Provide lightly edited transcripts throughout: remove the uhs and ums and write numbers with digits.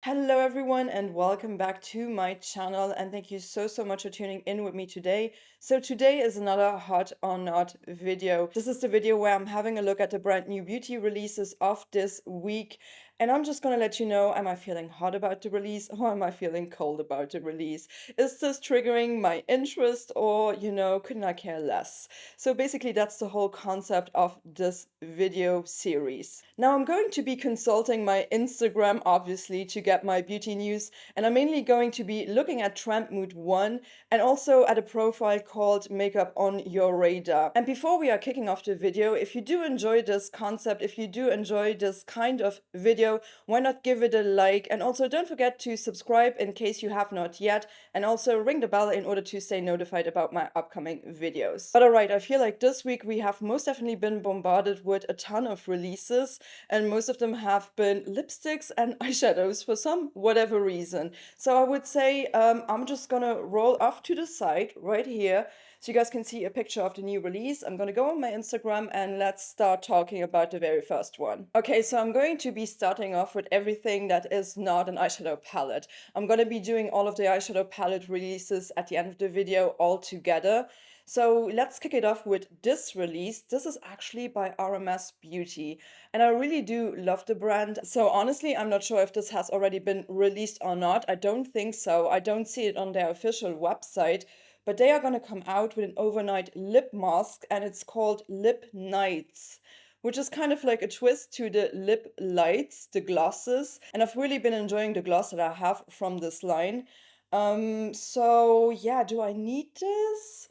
Hello everyone and welcome back to my channel, and thank you so much for tuning in with me today. So today is another hot or not video. This is the video where I'm having a look at the brand new beauty releases of this week, and I'm just gonna let you know, am I feeling hot about the release or am I feeling cold about the release? Is this triggering my interest, or couldn't I care less? So basically that's the whole concept of this video series. Now I'm going to be consulting my Instagram obviously to get my beauty news, and I'm mainly going to be looking at Trend Mood 1 and also at a profile called Makeup on Your Radar. And before we are kicking off the video, if you do enjoy this concept, if you do enjoy this kind of video, why not give it a like? And also don't forget to subscribe in case you have not yet, and also ring the bell in order to stay notified about my upcoming videos. But alright, I feel like this week we have most definitely been bombarded with a ton of releases, and most of them have been lipsticks and eyeshadows for some whatever reason. So I would say I'm just gonna roll off to the side right here so you guys can see a picture of the new release. I'm gonna go on my Instagram and let's start talking about the very first one. Okay, so I'm going to be starting off with everything that is not an eyeshadow palette. I'm gonna be doing all of the eyeshadow palette releases at the end of the video all together. So let's kick it off with this release. This is actually by RMS Beauty, and I really do love the brand. So honestly, I'm not sure if this has already been released or not. I don't think so. I don't see it on their official website, but they are going to come out with an overnight lip mask, and it's called Lip Nights, which is kind of like a twist to the lip lights, the glosses. And I've really been enjoying the gloss that I have from this line. So yeah, do I need this?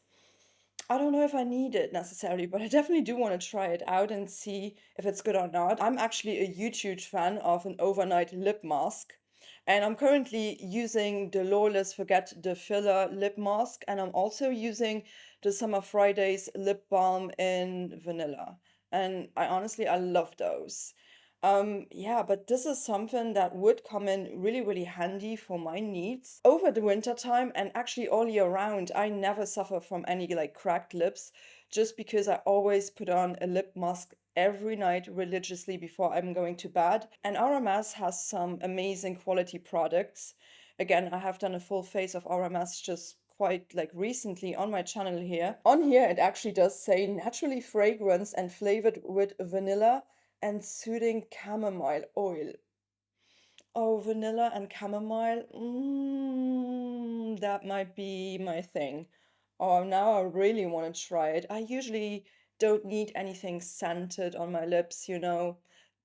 I don't know if I need it necessarily, but I definitely do want to try it out and see if it's good or not. I'm actually a huge fan of an overnight lip mask, and I'm currently using the Lawless Forget the Filler lip mask, and I'm also using the Summer Fridays lip balm in vanilla. And I love those. Yeah, but this is something that would come in really handy for my needs over the winter time, and actually all year round. I never suffer from any like cracked lips, just because I always put on a lip mask every night religiously before I'm going to bed. And RMS has some amazing quality products. Again, I have done a full face of RMS just quite like recently on my channel here. On here, it actually does say naturally fragrance and flavored with vanilla and soothing chamomile oil. Oh, vanilla and chamomile. That might be my thing. Oh, now I really want to try it. I usually don't need anything scented on my lips.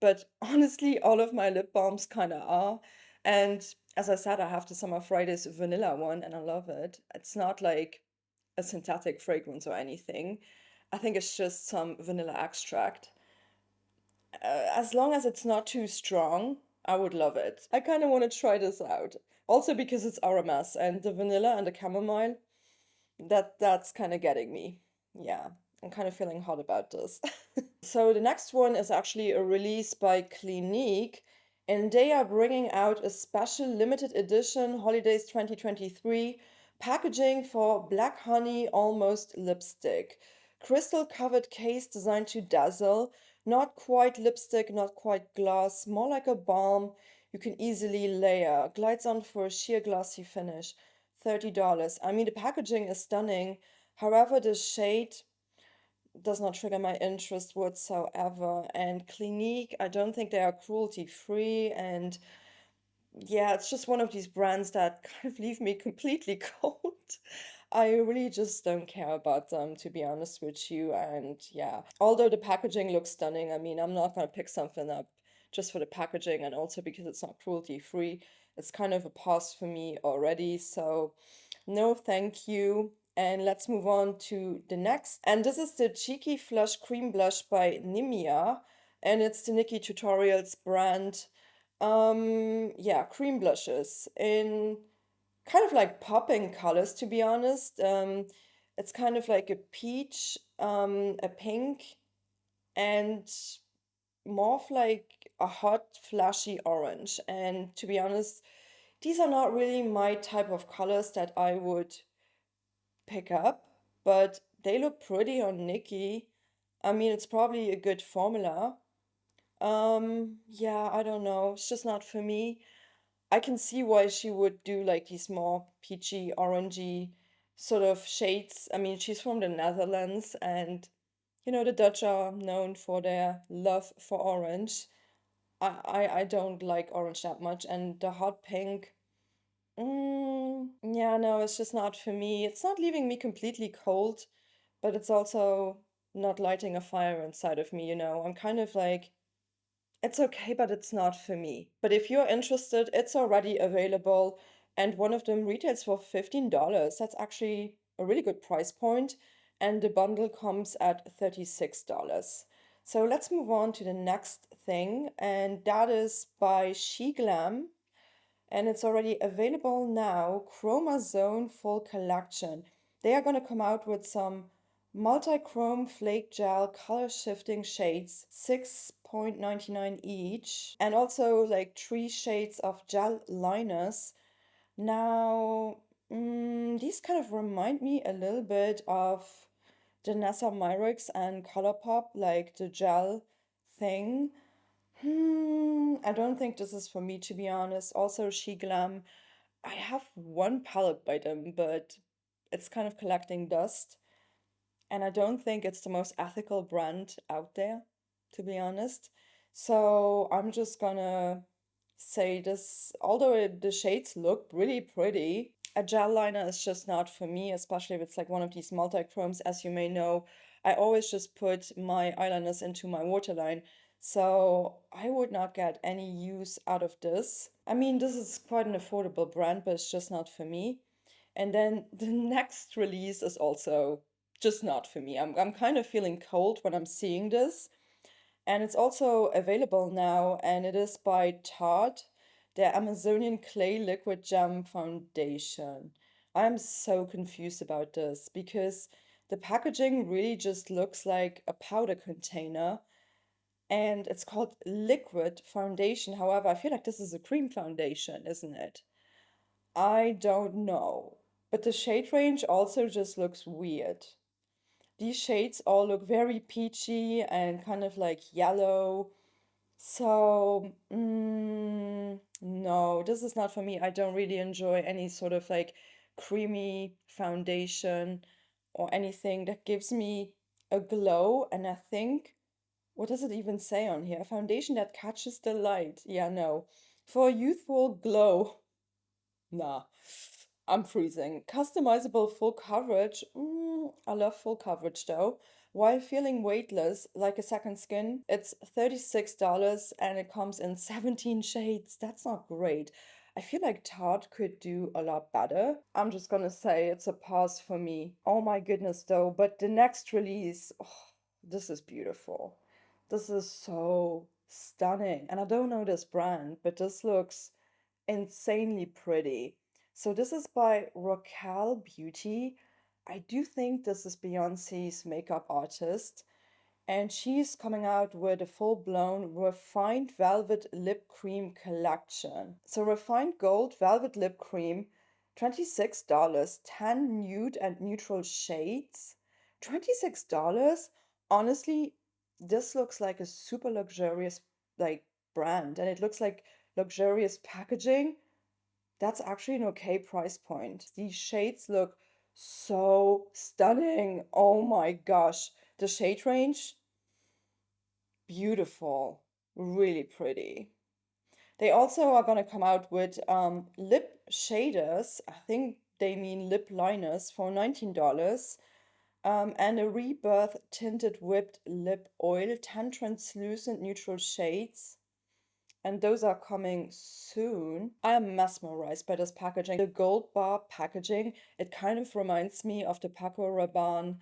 But honestly, all of my lip balms kind of are. And as I said, I have the Summer Fridays vanilla one and I love it. It's not like a synthetic fragrance or anything. I think it's just some vanilla extract. As long as it's not too strong, I would love it. I kind of want to try this out. Also because it's RMS and the vanilla and the chamomile, that's kind of getting me. Yeah, I'm kind of feeling hot about this. So the next one is actually a release by Clinique, and they are bringing out a special limited edition Holidays 2023 packaging for Black Honey Almost Lipstick. Crystal covered case designed to dazzle, not quite lipstick, not quite gloss, more like a balm you can easily layer. Glides on for a sheer glossy finish. $30. I mean, the packaging is stunning. However, the shade does not trigger my interest whatsoever. And Clinique, I don't think they are cruelty free. And yeah, it's just one of these brands that kind of leave me completely cold. I really just don't care about them, to be honest with you. And yeah, although the packaging looks stunning, I mean, I'm not gonna pick something up just for the packaging, and also because it's not cruelty free. It's kind of a pass for me already. So no, thank you. And let's move on to the next. And this is the Cheeky Flush Cream Blush by Nimya. And it's the Nikkie Tutorials brand. Yeah, cream blushes in kind of like popping colors, to be honest. It's kind of like a peach, a pink, and more of like a hot, flashy orange. And to be honest, these are not really my type of colors that I would pick up, but they look pretty on Nikkie. I mean, it's probably a good formula. Yeah, I don't know. It's just not for me. I can see why she would do like these more peachy, orangey sort of shades. I mean, she's from the Netherlands, and the Dutch are known for their love for orange. I don't like orange that much, and the hot pink, yeah, no, it's just not for me. It's not leaving me completely cold, but it's also not lighting a fire inside of me. I'm kind of like, it's okay, but it's not for me. But if you're interested, it's already available, and one of them retails for $15. That's actually a really good price point, and the bundle comes at $36. So let's move on to the next thing, and that is by She Glam, and it's already available now. Chroma Zone Full Collection. They are going to come out with some multi-chrome flake gel color shifting shades, 6.99 each, and also like 3 shades of gel liners. Now, these kind of remind me a little bit of Janessa Myricks and Colourpop, like the gel thing. I don't think this is for me, to be honest. Also, She Glam, I have one palette by them, but it's kind of collecting dust. And I don't think it's the most ethical brand out there, to be honest. So I'm just gonna say this, although the shades look really pretty, a gel liner is just not for me, especially if it's like one of these multi-chromes. As you may know, I always just put my eyeliners into my waterline, so I would not get any use out of this. I mean, this is quite an affordable brand, but it's just not for me. And then the next release is also just not for me. I'm kind of feeling cold when I'm seeing this. And it's also available now, and it is by Tarte, their Amazonian Clay Liquid Gem Foundation. I'm so confused about this because the packaging really just looks like a powder container, and it's called Liquid Foundation. However, I feel like this is a cream foundation, isn't it? I don't know. But the shade range also just looks weird. These shades all look very peachy and kind of like yellow. So, no, this is not for me. I don't really enjoy any sort of like creamy foundation or anything that gives me a glow. And I think, what does it even say on here? A foundation that catches the light. Yeah, no. For a youthful glow. Nah, I'm freezing. Customizable full coverage. I love full coverage though. While feeling weightless like a second skin, it's $36 and it comes in 17 shades. That's not great. I feel like Tarte could do a lot better. I'm just gonna say it's a pass for me. Oh my goodness though, but the next release, oh, this is beautiful. This is so stunning. And I don't know this brand, but this looks insanely pretty. So this is by Raquel Beauty. I do think this is Beyonce's makeup artist, and she's coming out with a full-blown refined velvet lip cream collection. So refined gold velvet lip cream, $26, 10 nude and neutral shades. $26? Honestly, this looks like a super luxurious like brand, and it looks like luxurious packaging. That's actually an okay price point. These shades look so stunning. Oh my gosh. The shade range, beautiful, really pretty. They also are going to come out with lip shaders. I think they mean lip liners for $19. And a rebirth tinted whipped lip oil, 10 translucent neutral shades, and those are coming soon. I am mesmerized by this packaging. The gold bar packaging, it kind of reminds me of the Paco Rabanne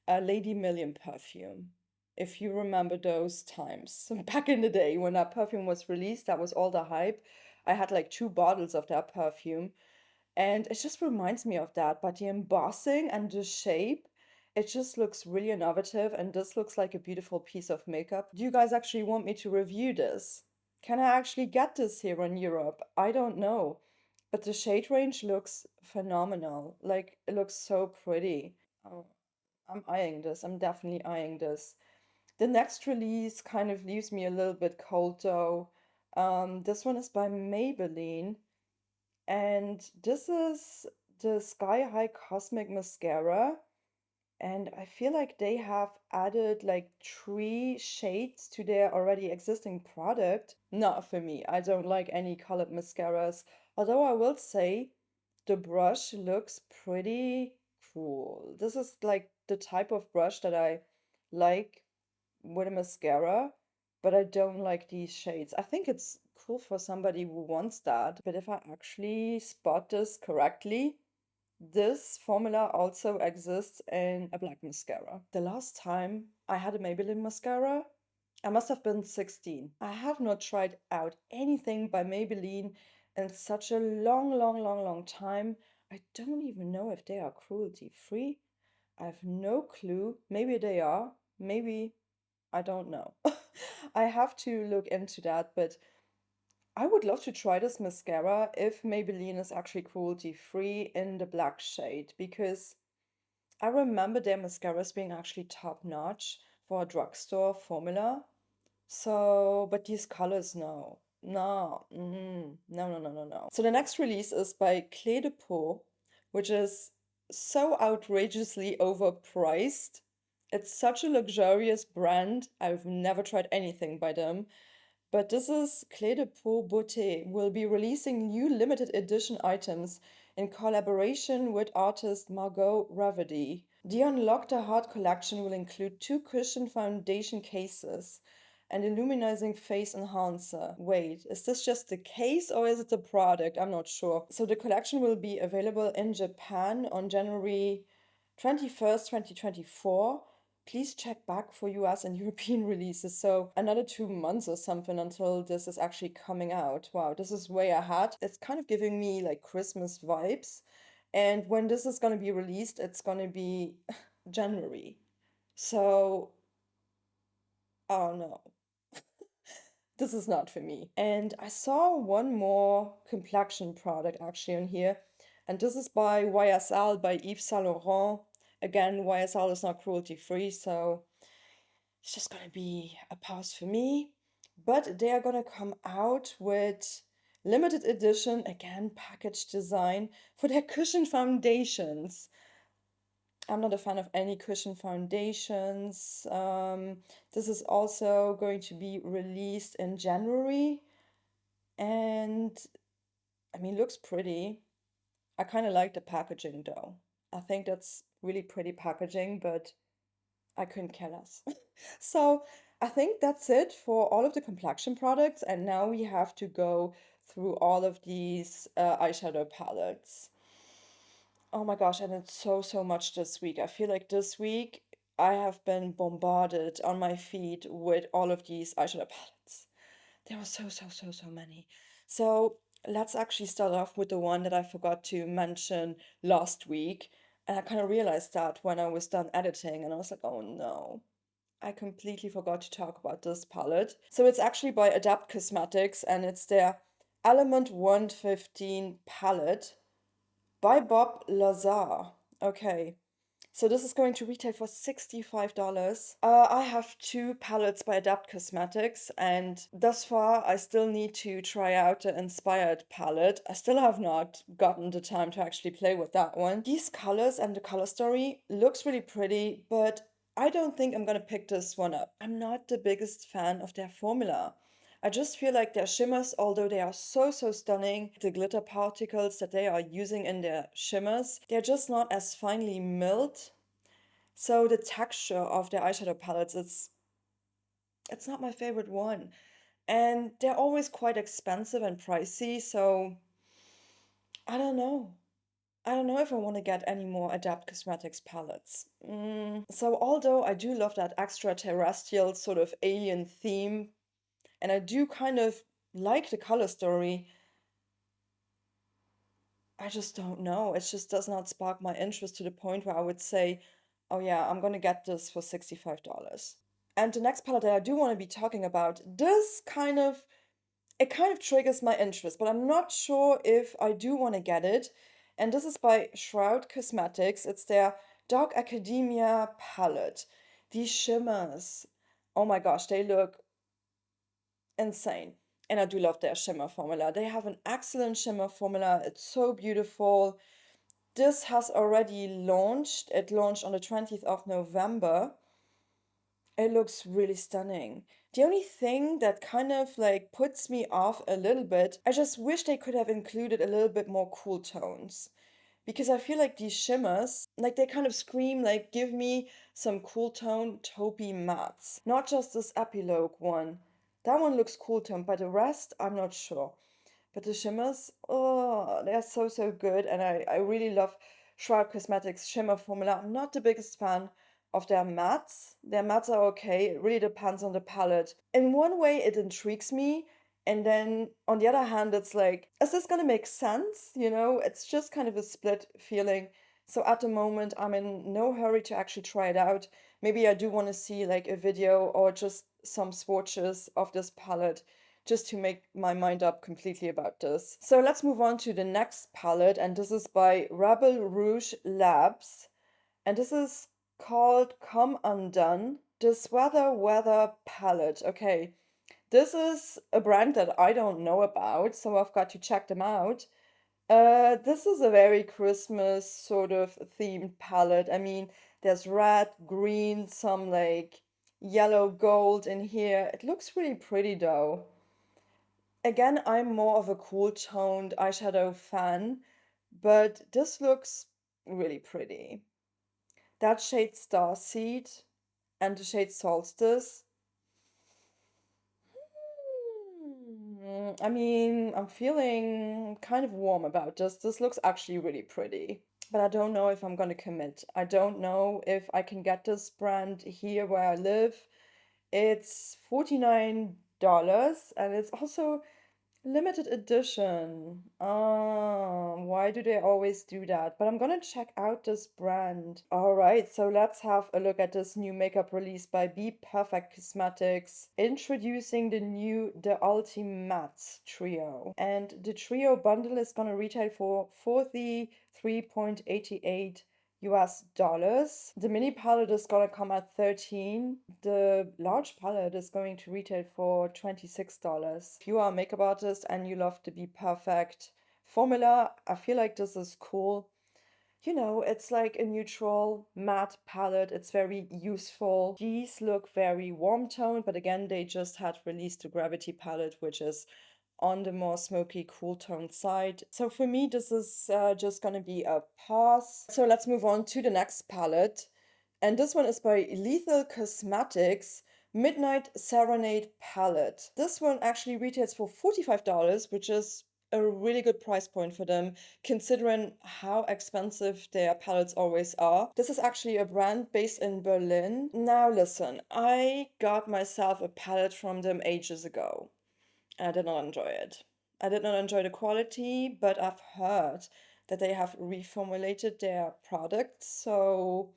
Lady Million perfume. If you remember those times. Back in the day when that perfume was released, that was all the hype. I had like 2 bottles of that perfume. And it just reminds me of that. But the embossing and the shape, it just looks really innovative. And this looks like a beautiful piece of makeup. Do you guys actually want me to review this? Can I actually get this here in Europe? I don't know. But the shade range looks phenomenal. Like, it looks so pretty. Oh, I'm eyeing this. I'm definitely eyeing this. The next release kind of leaves me a little bit cold though. This one is by Maybelline. And this is the Sky High Cosmic Mascara. And I feel like they have added like 3 shades to their already existing product. Not for me. I don't like any colored mascaras. Although I will say the brush looks pretty cool. This is like the type of brush that I like with a mascara, but I don't like these shades. I think it's cool for somebody who wants that. But if I actually spot this correctly, this formula also exists in a black mascara. The last time I had a Maybelline mascara, I must have been 16. I have not tried out anything by Maybelline in such a long time. I don't even know if they are cruelty free. I have no clue. Maybe they are. Maybe I don't know. I have to look into that, but I would love to try this mascara if Maybelline is actually cruelty free in the black shade, because I remember their mascaras being actually top notch for a drugstore formula. So, but these colors, no. No, no. So the next release is by Clé de Peau, which is so outrageously overpriced. It's such a luxurious brand. I've never tried anything by them. But this is Clé de Peau Beauté will be releasing new limited edition items in collaboration with artist Margot Ravedy. The Unlock the Heart collection will include 2 cushion foundation cases and illuminizing face enhancer. Wait, is this just the case or is it the product? I'm not sure. So the collection will be available in Japan on January 21st, 2024. Please check back for US and European releases. So another 2 months or something until this is actually coming out. Wow, this is way ahead. It's kind of giving me like Christmas vibes. And when this is going to be released, it's going to be January. So, oh no, this is not for me. And I saw one more complexion product actually on here. And this is by YSL, by Yves Saint Laurent. Again, YSL is not cruelty free, so it's just gonna be a pause for me. But they are gonna come out with limited edition, again, package design for their cushion foundations. I'm not a fan of any cushion foundations. This is also going to be released in January. And I mean, looks pretty. I kind of like the packaging though. I think that's really pretty packaging, but I couldn't care less. So I think that's it for all of the complexion products. And now we have to go through all of these eyeshadow palettes. Oh my gosh, and it's so much this week. I feel like this week I have been bombarded on my feed with all of these eyeshadow palettes. There were so many. So let's actually start off with the one that I forgot to mention last week. And I kind of realized that when I was done editing, and I was like, oh no, I completely forgot to talk about this palette. So it's actually by Adapt Cosmetics, and it's their Element 115 palette by Bob Lazar. Okay, so this is going to retail for $65. I have 2 palettes by Adapt Cosmetics, and thus far I still need to try out the Inspired palette. I still have not gotten the time to actually play with that one. These colors and the color story looks really pretty, but I don't think I'm gonna pick this one up. I'm not the biggest fan of their formula. I just feel like their shimmers, although they are so stunning, the glitter particles that they are using in their shimmers, they're just not as finely milled. So the texture of their eyeshadow palettes, it's not my favorite one. And they're always quite expensive and pricey, so I don't know. I don't know if I want to get any more Adapt Cosmetics palettes. So although I do love that extraterrestrial sort of alien theme, and I do kind of like the color story, I just don't know. It just does not spark my interest to the point where I would say, oh yeah, I'm gonna get this for $65. And the next palette that I do want to be talking about, it kind of triggers my interest, but I'm not sure if I do want to get it. And this is by Shroud Cosmetics. It's their Dark Academia palette. These shimmers, oh my gosh, they look insane. And I do love their shimmer formula. They have an excellent shimmer formula. It's so beautiful. This has already launched. It launched on the 20th of November. It looks really stunning. The only thing that kind of like puts me off a little bit, I just wish they could have included a little bit more cool tones. Because I feel like these shimmers, like they kind of scream like, give me some cool tone taupey mattes. Not just this epilogue one. That one looks cool tone, but the rest, I'm not sure. But the shimmers, oh, they're so, so good. And I really love Sharp Cosmetics shimmer formula. I'm not the biggest fan of their mattes. Their mattes are okay. It really depends on the palette. In one way, it intrigues me. And then on the other hand, it's like, is this gonna make sense? You know, it's just kind of a split feeling. So at the moment, I'm in no hurry to actually try it out. Maybe I do want to see like a video or just some swatches of this palette just to make my mind up completely about this. So let's move on to the next palette, and this is by Rebel Rouge Labs, and this is called Come Undone, the Weather palette. Okay, this is a brand that I don't know about, so I've got to check them out. This is a very Christmas sort of themed palette. I mean, there's red, green, some like yellow gold in here. It looks really pretty though. Again, I'm more of a cool toned eyeshadow fan, but this looks really pretty. That shade Starseed and the shade Solstice. I mean, I'm feeling kind of warm about this. This looks actually really pretty, but I don't know if I'm gonna commit. I don't know if I can get this brand here where I live. It's $49 and it's also limited edition. Why do they always do that? But I'm gonna check out this brand. All right, so let's have a look at this new makeup release by Be Perfect Cosmetics, introducing the new The Ultimate Trio. And the trio bundle is gonna retail for 43.88 US dollars. The mini palette is gonna come at 13. The large palette is going to retail for $26. If you are a makeup artist and you love the Be Perfect formula, I feel like this is cool. You know, it's like a neutral matte palette. It's very useful. These look very warm toned, but again, they just had released the Gravity palette, which is on the more smoky, cool tone side. So for me, this is just gonna be a pass. So let's move on to the next palette. And this one is by Lethal Cosmetics Midnight Serenade Palette. This one actually retails for $45, which is a really good price point for them, considering how expensive their palettes always are. This is actually a brand based in Berlin. Now listen, I got myself a palette from them ages ago. I did not enjoy it. I did not enjoy the quality, but I've heard that they have reformulated their products. So,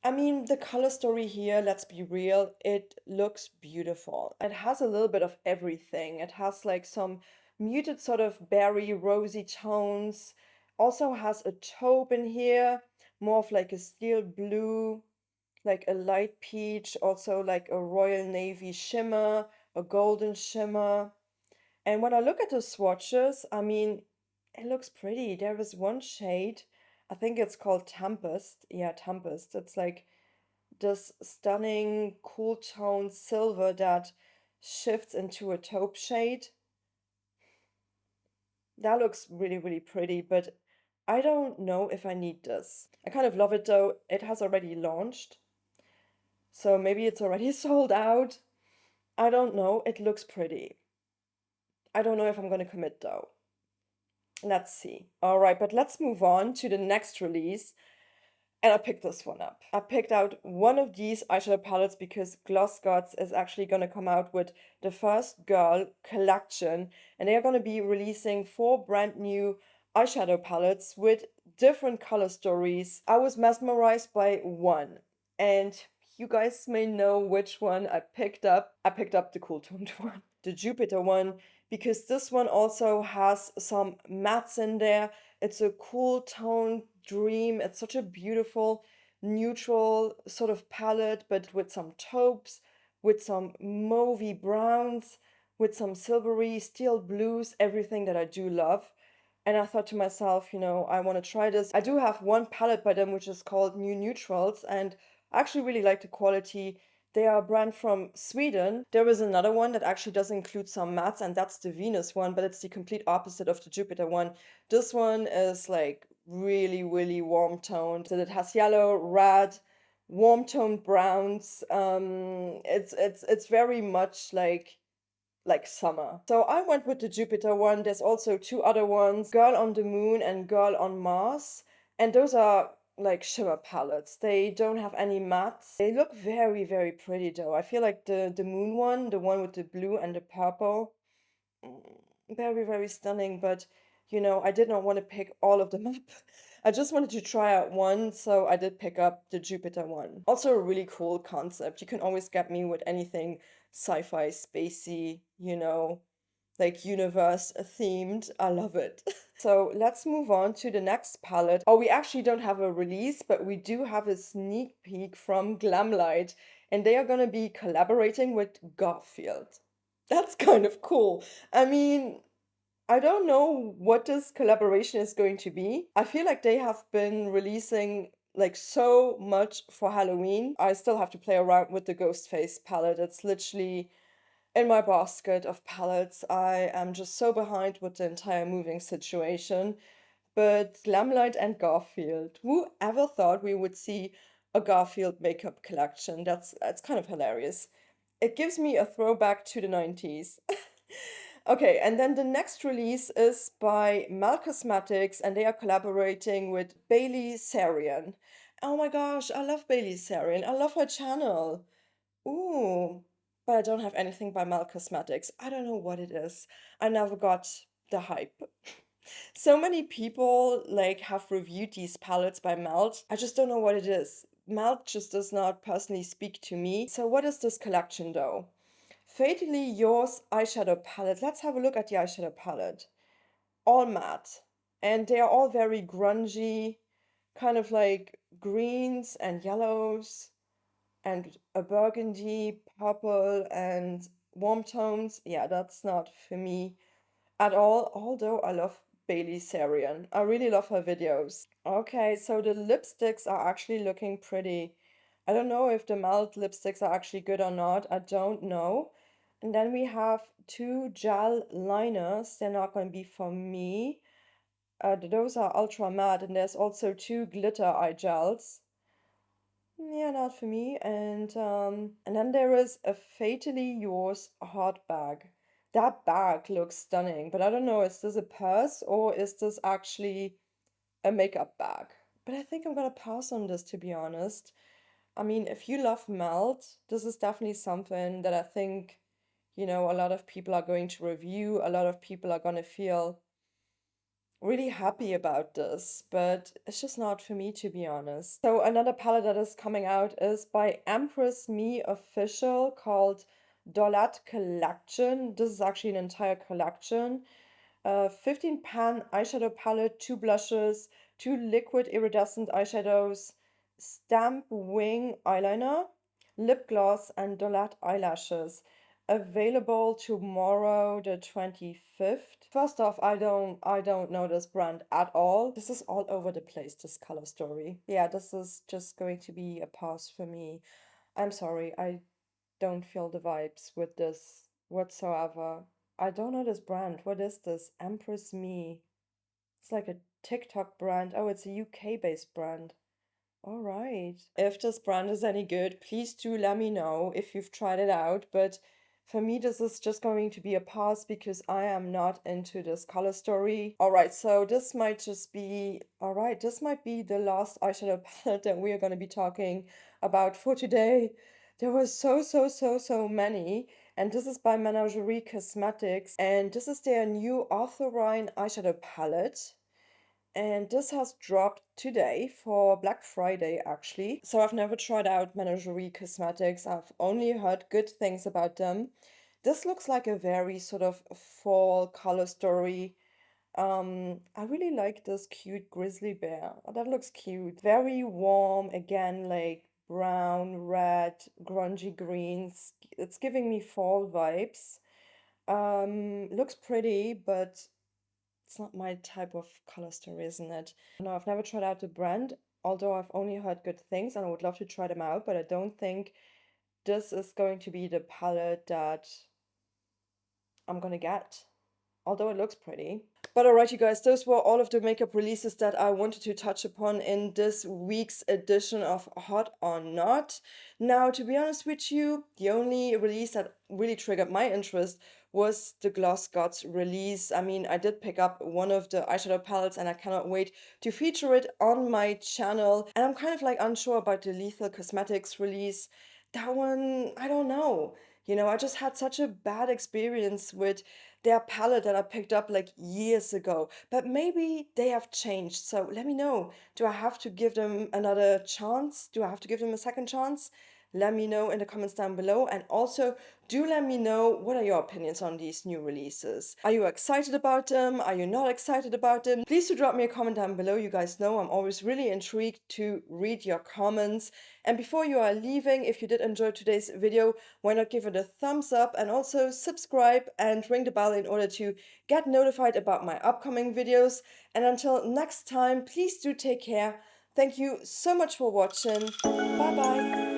I mean, the color story here, let's be real, it looks beautiful. It has a little bit of everything. It has like some muted sort of berry rosy tones. Also has a taupe in here, more of like a steel blue, like a light peach, also like a royal navy shimmer, a golden shimmer. And when I look at the swatches, I mean, it looks pretty. There is one shade, I think it's called Tempest. Yeah, Tempest. It's like this stunning cool tone silver that shifts into a taupe shade. That looks really, really pretty, but I don't know if I need this. I kind of love it though. It has already launched, so maybe it's already sold out. I don't know. It looks pretty. I don't know if I'm going to commit though. Let's see. All right, but let's move on to the next release. And I picked this one up. I picked out one of these eyeshadow palettes because Gloss Gods is actually going to come out with the first girl collection. And they are going to be releasing 4 brand new eyeshadow palettes with different color stories. I was mesmerized by one. And you guys may know which one I picked up. I picked up the cool toned one, the Jupiter one, because this one also has some mattes in there. It's a cool tone dream. It's such a beautiful neutral sort of palette, but with some taupes, with some mauvey browns, with some silvery steel blues, everything that I do love. And I thought to myself, I want to try this. I do have one palette by them, which is called New Neutrals, and I actually really like the quality. They are a brand from Sweden. There is another one that actually does include some mattes, and that's the Venus one, but it's the complete opposite of the Jupiter one. This one is like really, really warm toned. So it has yellow, red, warm toned browns. It's very much like summer. So I went with the Jupiter one. There's also two other ones, Girl on the Moon and Girl on Mars. And those are like shimmer palettes. They don't have any mattes. They look very, very pretty though. I feel like the moon one, the one with the blue and the purple, very, very stunning. But I did not want to pick all of them up. I just wanted to try out one, so I did pick up the Jupiter one. Also a really cool concept. You can always get me with anything sci-fi, spacey, like universe themed. I love it. So let's move on to the next palette. Oh, we actually don't have a release, but we do have a sneak peek from Glamlight, and they are going to be collaborating with Garfield. That's kind of cool. I mean, I don't know what this collaboration is going to be. I feel like they have been releasing like so much for Halloween. I still have to play around with the Ghostface palette. It's literally in my basket of palettes. I am just so behind with the entire moving situation. But Lamplight and Garfield, who ever thought we would see a Garfield makeup collection? That's kind of hilarious. It gives me a throwback to the 90s. Okay, and then the next release is by Mal Cosmetics, and they are collaborating with Bailey Sarian. Oh my gosh, I love Bailey Sarian. I love her channel. Ooh, but I don't have anything by Mal Cosmetics. I don't know what it is. I never got the hype. So many people like have reviewed these palettes by Melt. I just don't know what it is. Melt just does not personally speak to me. So what is this collection though? Fatally Yours eyeshadow palette. Let's have a look at the eyeshadow palette. All matte. And they are all very grungy, kind of like greens and yellows and a burgundy, purple, and warm tones. Yeah, that's not for me at all, although I love Bailey Sarian. I really love her videos. Okay, so the lipsticks are actually looking pretty. I don't know if the matte lipsticks are actually good or not. I don't know. And then we have two gel liners. They're not going to be for me. Those are ultra matte, and there's also two glitter eye gels. Yeah, not for me. And then there is a Fatally Yours hot bag. That bag looks stunning, but I don't know, is this a purse or is this actually a makeup bag? But I think I'm gonna pass on this, to be honest. I mean, if you love Melt, this is definitely something that I think, a lot of people are going to review. A lot of people are gonna feel really happy about this, but it's just not for me, to be honest. So another palette that is coming out is by Empress Me Official, called Dolat Collection. This is actually an entire collection. 15 pan eyeshadow palette, two blushes, two liquid iridescent eyeshadows, stamp wing eyeliner, lip gloss, and Dolat eyelashes. Available tomorrow, the 25th. First off, I don't know this brand at all. This is all over the place, this color story. Yeah, this is just going to be a pass for me. I'm sorry, I don't feel the vibes with this whatsoever. I don't know this brand. What is this? Empress Me. It's like a TikTok brand. Oh, it's a UK-based brand. All right. If this brand is any good, please do let me know if you've tried it out. But for me, this is just going to be a pass because I am not into this color story. All right, so this might just be, all right, this might be the last eyeshadow palette that we are going to be talking about for today. There were so many. And this is by Menagerie Cosmetics. And this is their new Orthorine eyeshadow palette. And this has dropped today for Black Friday, actually. So I've never tried out Menagerie Cosmetics. I've only heard good things about them. This looks like a very sort of fall color story. I really like this cute grizzly bear. Oh, that looks cute. Very warm, again, like brown, red, grungy greens. It's giving me fall vibes. Looks pretty, but it's not my type of color story, isn't it? No, I've never tried out the brand, although I've only heard good things and I would love to try them out, but I don't think this is going to be the palette that I'm gonna get, although it looks pretty. But alright, you guys, those were all of the makeup releases that I wanted to touch upon in this week's edition of Hot or Not. Now, to be honest with you, the only release that really triggered my interest was the Gloss Gods release. I mean, I did pick up one of the eyeshadow palettes and I cannot wait to feature it on my channel. And I'm kind of like unsure about the Lethal Cosmetics release. That one, I don't know. I just had such a bad experience with their palette that I picked up like years ago. But maybe they have changed. So let me know. Do I have to give them another chance? Do I have to give them a second chance? Let me know in the comments down below. And also, do let me know, what are your opinions on these new releases? Are you excited about them? Are you not excited about them? Please do drop me a comment down below. You guys know I'm always really intrigued to read your comments. And before you are leaving, if you did enjoy today's video, why not give it a thumbs up and also subscribe and ring the bell in order to get notified about my upcoming videos. And until next time, please do take care. Thank you so much for watching. Bye bye.